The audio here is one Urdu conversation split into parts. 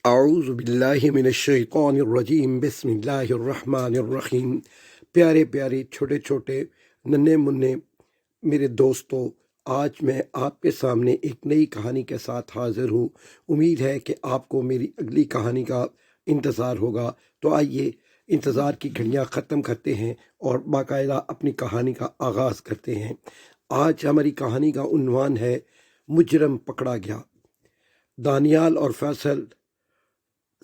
اعوذ باللہ من الشیطان الرجیم بسم اللہ الرحمن الرحیم۔ پیارے پیارے چھوٹے چھوٹے ننھے منھے میرے دوستو، آج میں آپ کے سامنے ایک نئی کہانی کے ساتھ حاضر ہوں۔ امید ہے کہ آپ کو میری اگلی کہانی کا انتظار ہوگا، تو آئیے انتظار کی گھڑیاں ختم کرتے ہیں اور باقاعدہ اپنی کہانی کا آغاز کرتے ہیں۔ آج ہماری کہانی کا عنوان ہے مجرم پکڑا گیا۔ دانیال اور فیصل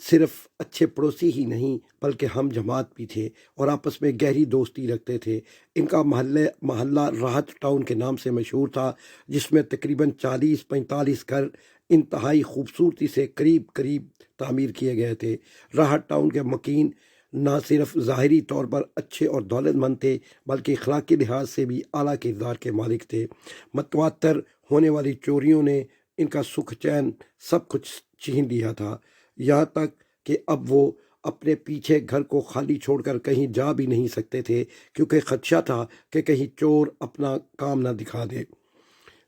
صرف اچھے پڑوسی ہی نہیں بلکہ ہم جماعت بھی تھے اور آپس میں گہری دوستی رکھتے تھے۔ ان کا محلہ راحت ٹاؤن کے نام سے مشہور تھا، جس میں تقریباً 40-45 گھر انتہائی خوبصورتی سے قریب قریب تعمیر کیے گئے تھے۔ راحت ٹاؤن کے مکین نہ صرف ظاہری طور پر اچھے اور دولت مند تھے بلکہ اخلاقی لحاظ سے بھی اعلیٰ کردار کے مالک تھے۔ متواتر ہونے والی چوریوں نے ان کا سکھ چین سب کچھ چھین لیا تھا، یہاں تک کہ اب وہ اپنے پیچھے گھر کو خالی چھوڑ کر کہیں جا بھی نہیں سکتے تھے، کیونکہ خدشہ تھا کہ کہیں چور اپنا کام نہ دکھا دے۔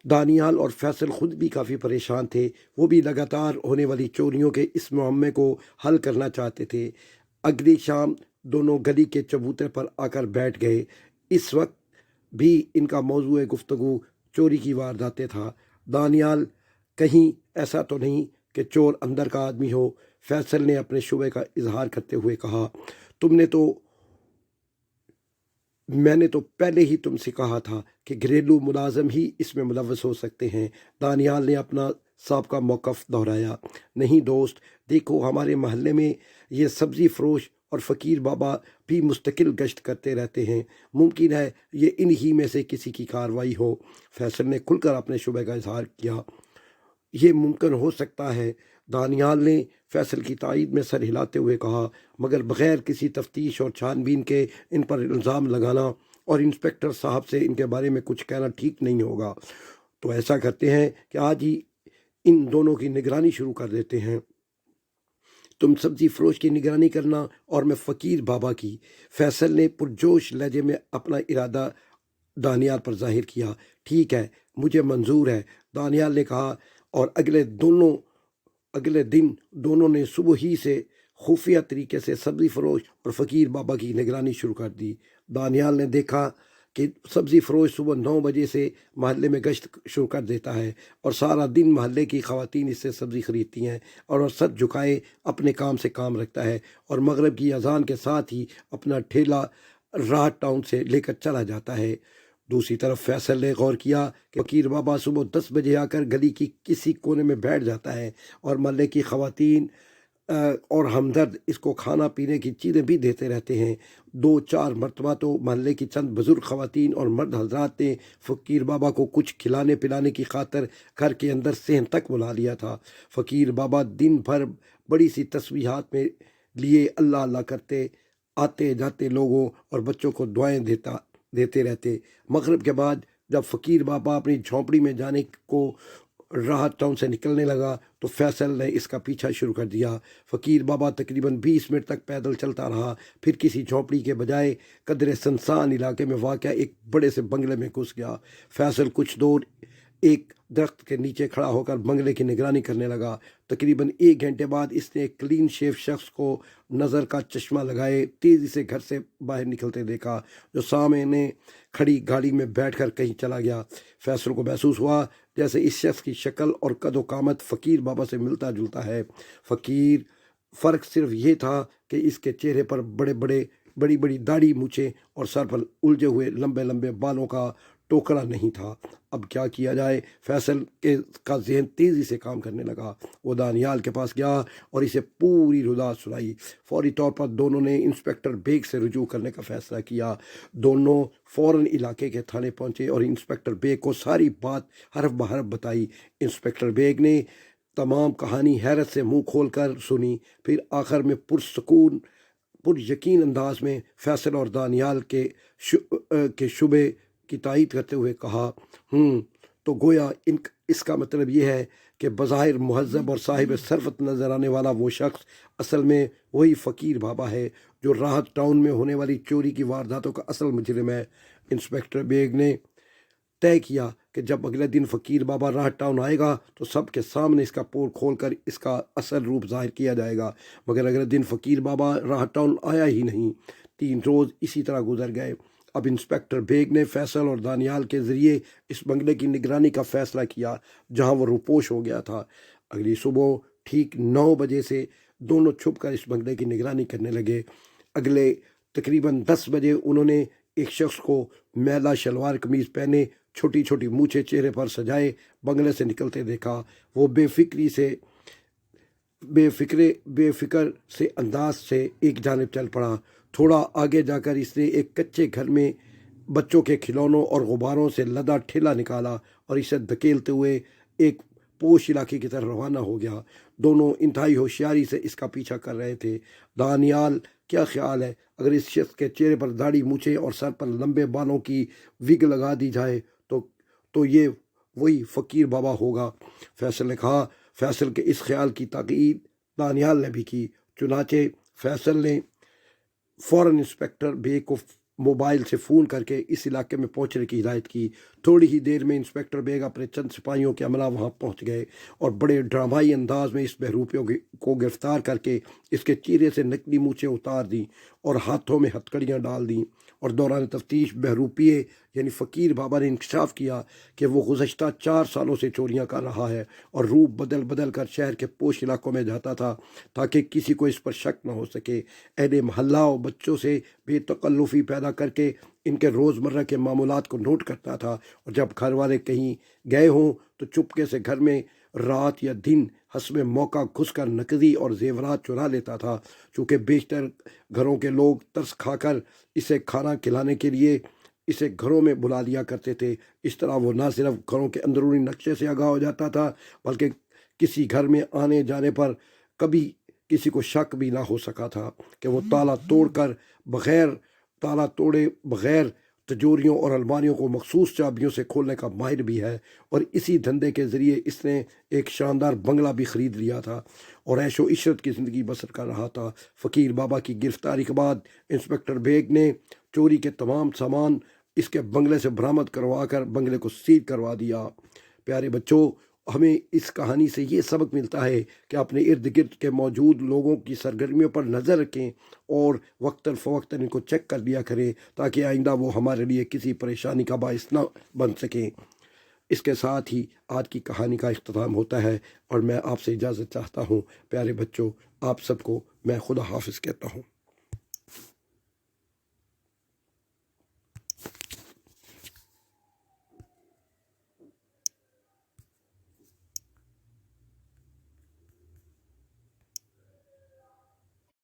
دانیال اور فیصل خود بھی کافی پریشان تھے، وہ بھی لگاتار ہونے والی چوریوں کے اس معمے کو حل کرنا چاہتے تھے۔ اگلی شام دونوں گلی کے چبوترے پر آ کر بیٹھ گئے۔ اس وقت بھی ان کا موضوع گفتگو چوری کی وارداتیں تھا۔ دانیال، کہیں ایسا تو نہیں کہ چور اندر کا آدمی ہو؟ فیصل نے اپنے شبے کا اظہار کرتے ہوئے کہا۔ میں نے تو پہلے ہی تم سے کہا تھا کہ گھریلو ملازم ہی اس میں ملوث ہو سکتے ہیں۔ دانیال نے اپنا سابقہ موقف دہرایا۔ نہیں دوست، دیکھو، ہمارے محلے میں یہ سبزی فروش اور فقیر بابا بھی مستقل گشت کرتے رہتے ہیں، ممکن ہے یہ انہی میں سے کسی کی کارروائی ہو۔ فیصل نے کھل کر اپنے شبے کا اظہار کیا۔ یہ ممکن ہو سکتا ہے، دانیال نے فیصل کی تائید میں سر ہلاتے ہوئے کہا، مگر بغیر کسی تفتیش اور چھان بین کے ان پر الزام لگانا اور انسپکٹر صاحب سے ان کے بارے میں کچھ کہنا ٹھیک نہیں ہوگا۔ تو ایسا کرتے ہیں کہ آج ہی ان دونوں کی نگرانی شروع کر دیتے ہیں۔ تم سبزی فروش کی نگرانی کرنا اور میں فقیر بابا کی۔ فیصل نے پرجوش لہجے میں اپنا ارادہ دانیال پر ظاہر کیا۔ ٹھیک ہے، مجھے منظور ہے، دانیال نے کہا، اور اگلے دن دونوں نے صبح ہی سے خفیہ طریقے سے سبزی فروش اور فقیر بابا کی نگرانی شروع کر دی۔ دانیال نے دیکھا کہ سبزی فروش صبح 9 بجے سے محلے میں گشت شروع کر دیتا ہے اور سارا دن محلے کی خواتین اس سے سبزی خریدتی ہیں، اور وہ سر جھکائے اپنے کام سے کام رکھتا ہے اور مغرب کی اذان کے ساتھ ہی اپنا ٹھیلا راحت ٹاؤن سے لے کر چلا جاتا ہے۔ دوسری طرف فیصل نے غور کیا کہ فقیر بابا صبح 10 بجے آ کر گلی کی کسی کونے میں بیٹھ جاتا ہے اور محلے کی خواتین اور ہمدرد اس کو کھانا پینے کی چیزیں بھی دیتے رہتے ہیں۔ 2-4 مرتبہ تو محلے کی چند بزرگ خواتین اور مرد حضرات نے فقیر بابا کو کچھ کھلانے پلانے کی خاطر گھر کے اندر صحن تک بلا لیا تھا۔ فقیر بابا دن بھر بڑی سی تسبیحات میں لیے اللہ اللہ کرتے، آتے جاتے لوگوں اور بچوں کو دعائیں دیتے رہتے۔ مغرب کے بعد جب فقیر بابا اپنی جھونپڑی میں جانے کو راحت ٹاؤن سے نکلنے لگا تو فیصل نے اس کا پیچھا شروع کر دیا۔ فقیر بابا تقریباً 20 منٹ تک پیدل چلتا رہا، پھر کسی جھونپڑی کے بجائے قدرے سنسان علاقے میں واقع ایک بڑے سے بنگلے میں گھس گیا۔ فیصل کچھ دور ایک درخت کے نیچے کھڑا ہو کر بنگلے کی نگرانی کرنے لگا۔ تقریباً 1 گھنٹے بعد اس نے ایک کلین شیف شخص کو نظر کا چشمہ لگائے تیزی سے گھر سے باہر نکلتے دیکھا، جو سامنے کھڑی گاڑی میں بیٹھ کر کہیں چلا گیا۔ فیصل کو محسوس ہوا جیسے اس شخص کی شکل اور قد و قامت فقیر بابا سے ملتا جلتا ہے۔ فرق صرف یہ تھا کہ اس کے چہرے پر بڑی بڑی داڑھی مونچھیں اور سر پر الجھے ہوئے لمبے لمبے بالوں کا ٹوکرا نہیں تھا۔ اب کیا کیا جائے؟ فیصل کا ذہن تیزی سے کام کرنے لگا۔ وہ دانیال کے پاس گیا اور اسے پوری ردا سنائی۔ فوری طور پر دونوں نے انسپکٹر بیگ سے رجوع کرنے کا فیصلہ کیا۔ دونوں فوراً علاقے کے تھانے پہنچے اور انسپکٹر بیگ کو ساری بات حرف بحرف بتائی۔ انسپکٹر بیگ نے تمام کہانی حیرت سے منہ کھول کر سنی، پھر آخر میں پر یقین انداز میں فیصل اور دانیال کے شبے کی تائید کرتے ہوئے کہا، تو گویا اس کا مطلب یہ ہے کہ بظاہر مہذب اور صاحب ثروت نظر آنے والا وہ شخص اصل میں وہی فقیر بابا ہے جو راحت ٹاؤن میں ہونے والی چوری کی وارداتوں کا اصل مجرم ہے۔ انسپکٹر بیگ نے طے کیا کہ جب اگلے دن فقیر بابا راہ ٹاؤن آئے گا تو سب کے سامنے اس کا پول کھول کر اس کا اصل روپ ظاہر کیا جائے گا، مگر اگلے دن فقیر بابا راہ ٹاؤن آیا ہی نہیں۔ 3 روز اسی طرح گزر گئے۔ اب انسپیکٹر بیگ نے فیصل اور دانیال کے ذریعے اس بنگلے کی نگرانی کا فیصلہ کیا جہاں وہ روپوش ہو گیا تھا۔ اگلی صبح ٹھیک 9 بجے سے دونوں چھپ کر اس بنگلے کی نگرانی کرنے لگے۔ اگلے تقریباً 10 بجے انہوں نے ایک شخص کو میلا شلوار قمیض پہنے، چھوٹی چھوٹی مونچھیں چہرے پر سجائے بنگلے سے نکلتے دیکھا۔ وہ بے فکر سے انداز سے ایک جانب چل پڑا۔ تھوڑا آگے جا کر اس نے ایک کچے گھر میں بچوں کے کھلونوں اور غباروں سے لدا ٹھیلا نکالا اور اسے دھکیلتے ہوئے ایک پوش علاقے کی طرف روانہ ہو گیا۔ دونوں انتہائی ہوشیاری سے اس کا پیچھا کر رہے تھے۔ دانیال، کیا خیال ہے اگر اس شخص کے چہرے پر داڑھی مونچھیں اور سر پر لمبے بالوں کی وگ لگا دی جائے تو یہ وہی فقیر بابا ہوگا؟ فیصل نے کہا۔ فیصل کے اس خیال کی تائید دانیال نے بھی کی۔ چنانچہ فیصل نے فوراً انسپیکٹر بیگ کو موبائل سے فون کر کے اس علاقے میں پہنچنے کی ہدایت کی۔ تھوڑی ہی دیر میں انسپیکٹر بیگ اپنے چند سپاہیوں کے عملہ وہاں پہنچ گئے اور بڑے ڈرامائی انداز میں اس بہروپیوں کو گرفتار کر کے اس کے چہرے سے نکلی مونچھیں اتار دیں اور ہاتھوں میں ہتکڑیاں ڈال دیں، اور دوران تفتیش بہروپیے یعنی فقیر بابا نے انکشاف کیا کہ وہ گزشتہ 4 سالوں سے چوریاں کر رہا ہے اور روپ بدل بدل کر شہر کے پوش علاقوں میں جاتا تھا تاکہ کسی کو اس پر شک نہ ہو سکے۔ اہل محلہ اور بچوں سے بے تکلفی پیدا کر کے ان کے روزمرہ کے معمولات کو نوٹ کرتا تھا، اور جب گھر والے کہیں گئے ہوں تو چپکے سے گھر میں رات یا دن حسب موقع گھس کر نقدی اور زیورات چرا لیتا تھا۔ چونکہ بیشتر گھروں کے لوگ ترس کھا کر اسے کھانا کھلانے کے لیے اسے گھروں میں بلا لیا کرتے تھے، اس طرح وہ نہ صرف گھروں کے اندرونی نقشے سے آگاہ ہو جاتا تھا بلکہ کسی گھر میں آنے جانے پر کبھی کسی کو شک بھی نہ ہو سکا تھا کہ وہ تالا توڑے بغیر تجوریوں اور الماریوں کو مخصوص چابیوں سے کھولنے کا ماہر بھی ہے، اور اسی دھندے کے ذریعے اس نے ایک شاندار بنگلہ بھی خرید لیا تھا اور عیش و عشرت کی زندگی بسر کر رہا تھا۔ فقیر بابا کی گرفتاری کے بعد انسپیکٹر بیگ نے چوری کے تمام سامان اس کے بنگلے سے برآمد کروا کر بنگلے کو سیل کروا دیا۔ پیارے بچوں، ہمیں اس کہانی سے یہ سبق ملتا ہے کہ اپنے ارد گرد کے موجود لوگوں کی سرگرمیوں پر نظر رکھیں اور وقتاً فوقتاً ان کو چیک کر لیا کریں تاکہ آئندہ وہ ہمارے لیے کسی پریشانی کا باعث نہ بن سکیں۔ اس کے ساتھ ہی آج کی کہانی کا اختتام ہوتا ہے اور میں آپ سے اجازت چاہتا ہوں۔ پیارے بچوں، آپ سب کو میں خدا حافظ کہتا ہوں۔